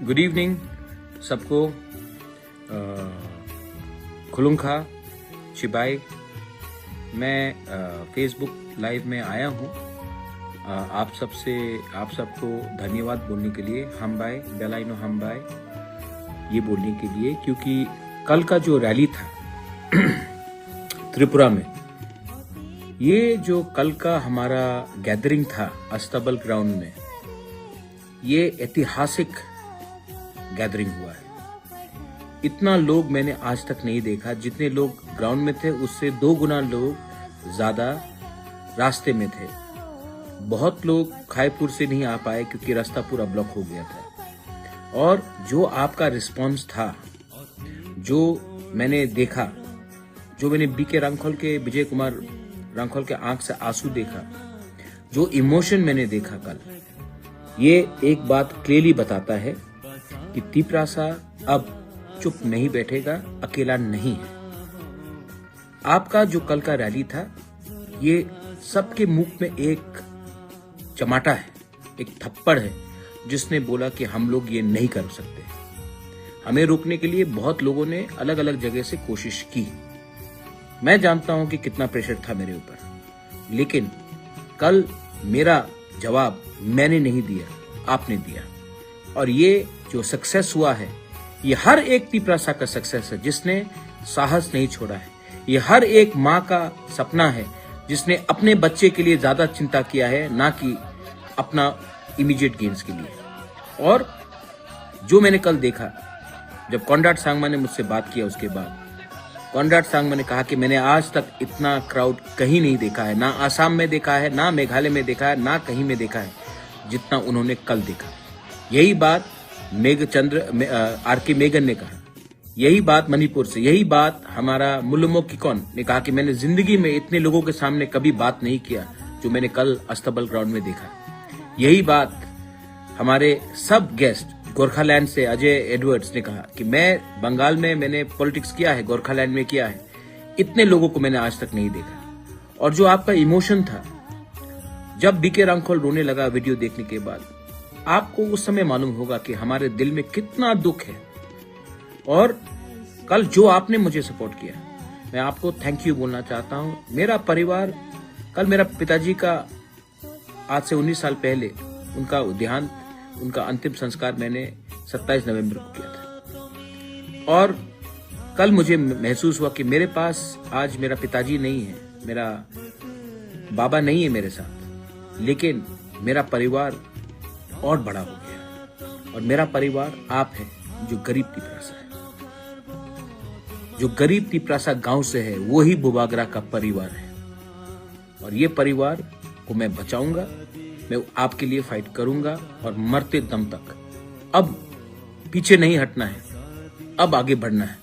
Good evening सबको। खुलुंखा चिबाई। मैं Facebook live में आया हूँ आप सबको धन्यवाद बोलने के लिए। हम बाय बेलाइनो हम बाय ये बोलने के लिए, क्योंकि कल का जो रैली था त्रिपुरा में, ये जो कल का हमारा गैदरिंग था अस्तबल ग्राउंड में, ये ऐतिहासिक गैदरिंग हुआ है। इतना लोग मैंने आज तक नहीं देखा। जितने लोग ग्राउंड में थे उससे 2 गुना लोग ज्यादा रास्ते में थे। बहुत लोग खाईपुर से नहीं आ पाए क्योंकि रास्ता पूरा ब्लॉक हो गया था। और जो आपका रिस्पांस था, जो मैंने देखा, जो मैंने बीके रांखोल के विजय कुमार रांखोल के आंख से आंसू देखा, जो इमोशन मैंने देखा कल, ये एक बात क्लियरली बताता है कि तिपरासा अब चुप नहीं बैठेगा, अकेला नहीं है। आपका जो कल का रैली था, ये सबके मुंह में एक चमाटा है, एक थप्पड़ है, जिसने बोला कि हम लोग ये नहीं कर सकते। हमें रोकने के लिए बहुत लोगों ने अलग अलग जगह से कोशिश की। मैं जानता हूं कि कितना प्रेशर था मेरे ऊपर, लेकिन कल मेरा जवाब मैंने नहीं दिया, आपने दिया। और ये जो सक्सेस हुआ है, ये हर एक तिपरासा का सक्सेस है जिसने साहस नहीं छोड़ा है। ये हर एक माँ का सपना है जिसने अपने बच्चे के लिए ज्यादा चिंता किया है, ना कि अपना इमीडिएट गेन्स के लिए। और जो मैंने कल देखा, जब कॉन्राड सांगमा ने मुझसे बात किया, उसके बाद कॉन्राड सांगमा ने कहा कि मैंने आज तक इतना क्राउड कहीं नहीं देखा है, ना आसाम में देखा है, ना मेघालय में देखा है, ना कहीं में देखा है जितना उन्होंने कल देखा। यही बात आर.के. मेगन ने कहा, यही बात मणिपुर से, यही बात हमारा मुलुमो किकोन ने कहा कि मैंने जिंदगी में इतने लोगों के सामने कभी बात नहीं किया जो मैंने कल अस्तबल ग्राउंड में देखा। यही बात हमारे सब गेस्ट गोरखालैंड से अजय एडवर्ड्स ने कहा कि मैं बंगाल में मैंने पॉलिटिक्स किया है, गोरखालैंड में किया है, इतने लोगों को मैंने आज तक नहीं देखा। और जो आपका इमोशन था, जब बीके रांखोल रोने लगा वीडियो देखने के बाद, आपको उस समय मालूम होगा कि हमारे दिल में कितना दुख है। और कल जो आपने मुझे सपोर्ट किया, मैं आपको थैंक यू बोलना चाहता हूं। मेरा परिवार, कल मेरा पिताजी का आज से 19 साल पहले उनका देहांत, उनका अंतिम संस्कार मैंने 27 नवंबर को किया था। और कल मुझे महसूस हुआ कि मेरे पास आज मेरा पिताजी नहीं है, मेरा बाबा नहीं है मेरे साथ, लेकिन मेरा परिवार और बड़ा हो गया। और मेरा परिवार आप है, जो गरीब तिपरासा है, जो गरीब तिपरासा गांव से है, वो ही बुबागरा का परिवार है। और ये परिवार को मैं बचाऊंगा, मैं आपके लिए फाइट करूंगा और मरते दम तक। अब पीछे नहीं हटना है, अब आगे बढ़ना है।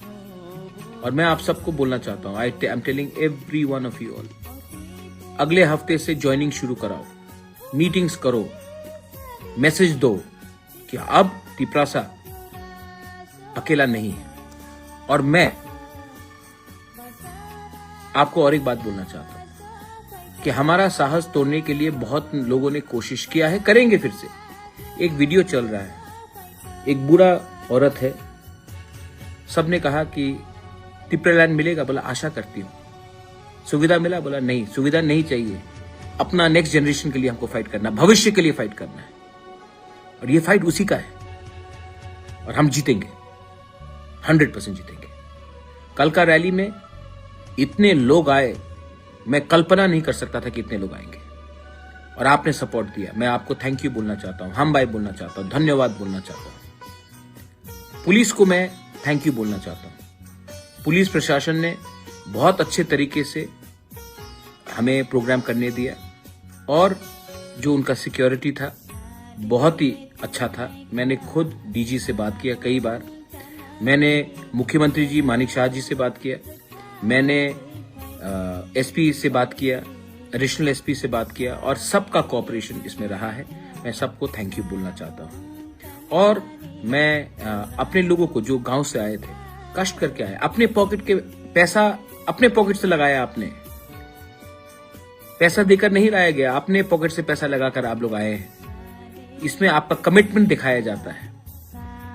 और मैं आप सबको बोलना चाहता हूं, I am telling every one of you all, अगले हफ्ते से ज्वाइनिंग शुरू कराओ, मीटिंग्स करो, मैसेज दो कि अब तिपरासा अकेला नहीं है। और मैं आपको और एक बात बोलना चाहता हूं कि हमारा साहस तोड़ने के लिए बहुत लोगों ने कोशिश किया है, करेंगे फिर से। एक वीडियो चल रहा है, एक बूढ़ा औरत है, सबने कहा कि तिपरालैंड मिलेगा, बोला आशा करती हूं। सुविधा मिला, बोला नहीं, सुविधा नहीं चाहिए, अपना नेक्स्ट जनरेशन के लिए हमको फाइट करना, भविष्य के लिए फाइट करना है। और ये फाइट उसी का है, और हम जीतेंगे, 100% जीतेंगे। कल का रैली में इतने लोग आए, मैं कल्पना नहीं कर सकता था कि इतने लोग आएंगे। और आपने सपोर्ट दिया, मैं आपको थैंक यू बोलना चाहता हूं, हम बाय बोलना चाहता हूं, धन्यवाद बोलना चाहता हूं। पुलिस को मैं थैंक यू बोलना चाहता हूं। पुलिस प्रशासन ने बहुत अच्छे तरीके से हमें प्रोग्राम करने दिया, और जो उनका सिक्योरिटी था बहुत ही अच्छा था। मैंने खुद डीजी से बात किया कई बार, मैंने मुख्यमंत्री जी मानिक शाह जी से बात किया, मैंने एसपी से बात किया, एडिशनल एसपी से बात किया, और सबका कोऑपरेशन इसमें रहा है। मैं सबको थैंक यू बोलना चाहता हूं। और मैं अपने लोगों को, जो गांव से आए थे, कष्ट करके आए, अपने पॉकेट के पैसा अपने पॉकेट से लगाया, आपने पैसा देकर नहीं लाया गया, अपने पॉकेट से पैसा लगाकर आप लोग आए हैं। इसमें आपका कमिटमेंट दिखाया जाता है।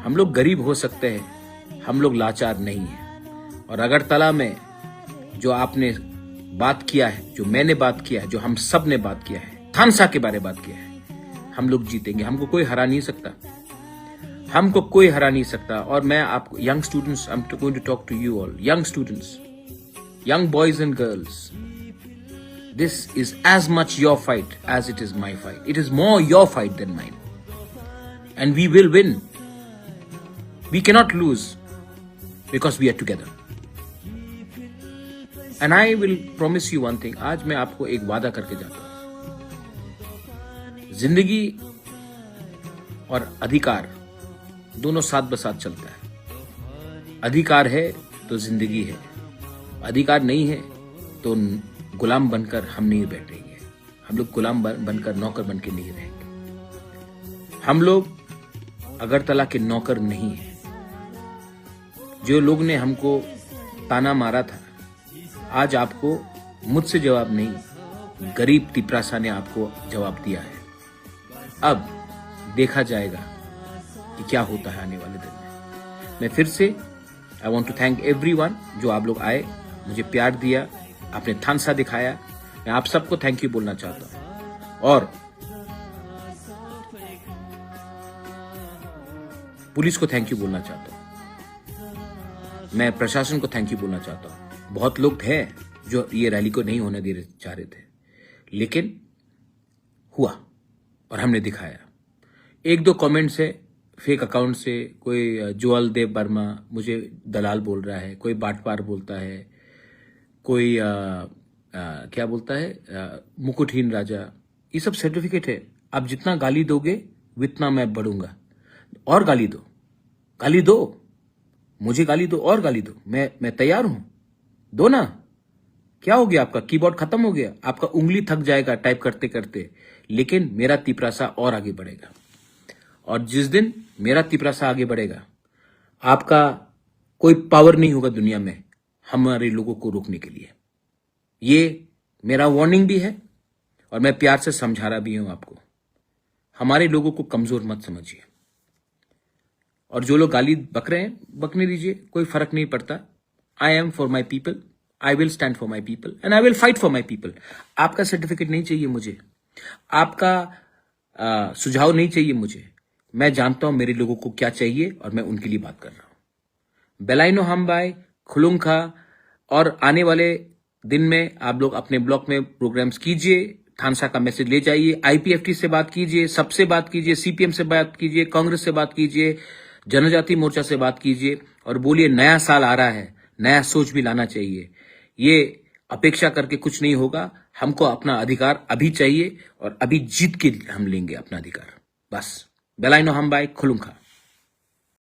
हम लोग गरीब हो सकते हैं, हम लोग लाचार नहीं हैं। और अगरतला में जो आपने बात किया है, जो मैंने बात किया है, जो हम सब ने बात किया है, थानसा के बारे में बात किया है, हम लोग जीतेंगे। हमको कोई हरा नहीं सकता, हमको कोई हरा नहीं सकता। और मैं आपको young students, I am going to talk to you all, young students, young boys and girls, this is as much your fight as it is my fight. It is more your fight than mine, and we will win. We cannot lose because we are together. And I will promise you one thing. आज मैं आपको एक वादा करके जाता हूं, जिंदगी और अधिकार दोनों साथ बसाथ चलता है। अधिकार है तो जिंदगी है, अधिकार नहीं है तो गुलाम बनकर हम नहीं बैठेंगे। हम लोग गुलाम बनकर, नौकर बनकर नहीं रहेंगे। हम लोग अगरतला के नौकर नहीं हैं। जो लोग ने हमको ताना मारा था, आज आपको मुझसे जवाब नहीं, गरीब तिपरासा ने आपको जवाब दिया है। अब देखा जाएगा कि क्या होता है आने वाले दिन में। मैं फिर से I want to thank everyone जो आप लोग आए, मुझे प्यार दिया, आपने थानसा दिखाया। मैं आप सबको थैंक यू बोलना चाहता हूं, और पुलिस को थैंक यू बोलना चाहता हूं, मैं प्रशासन को थैंक यू बोलना चाहता हूं। बहुत लोग थे जो ये रैली को नहीं होने दे चाह रहे थे, लेकिन हुआ और हमने दिखाया। एक दो कमेंट्स है फेक अकाउंट से, कोई जोअल देव वर्मा मुझे दलाल बोल रहा है, कोई बाटपार बोलता है, कोई क्या बोलता है मुकुटहीन राजा। ये सब सर्टिफिकेट है। आप जितना गाली दोगे उतना मैं बढ़ूंगा। और गाली दो, गाली दो, मुझे गाली दो और गाली दो, मैं तैयार हूं। दो ना, क्या हो गया? आपका कीबोर्ड खत्म हो गया, आपका उंगली थक जाएगा टाइप करते करते, लेकिन मेरा तिपरासा और आगे बढ़ेगा। और जिस दिन मेरा तिपरासा आगे बढ़ेगा, आपका कोई पावर नहीं होगा दुनिया में हमारे लोगों को रोकने के लिए। ये मेरा वार्निंग भी है और मैं प्यार से समझा रहा भी हूं आपको। हमारे लोगों को कमजोर मत समझिए। और जो लोग गाली बक रहे हैं, बकने दीजिए, कोई फर्क नहीं पड़ता। I am for my people, I will stand for my people and I will fight for my people. आपका सर्टिफिकेट नहीं चाहिए मुझे, आपका सुझाव नहीं चाहिए मुझे। मैं जानता हूं मेरे लोगों को क्या चाहिए और मैं उनके लिए बात कर रहा हूं। बेलाइनो हमबाई, खुलुंखा, और आने वाले दिन में आप लोग अपने ब्लॉक में प्रोग्राम्स कीजिए, थानसा का मैसेज ले जाइए, आईपीएफटी से बात कीजिए, सबसे बात कीजिए, सीपीएम से बात कीजिए, कांग्रेस से बात कीजिए, जनजाति मोर्चा से बात कीजिए और बोलिए नया साल आ रहा है, नया सोच भी लाना चाहिए। ये अपेक्षा करके कुछ नहीं होगा। हमको अपना अधिकार अभी चाहिए और अभी जीत के हम लेंगे अपना अधिकार। बस बेलाइनो हमबाई, खुलुंखा।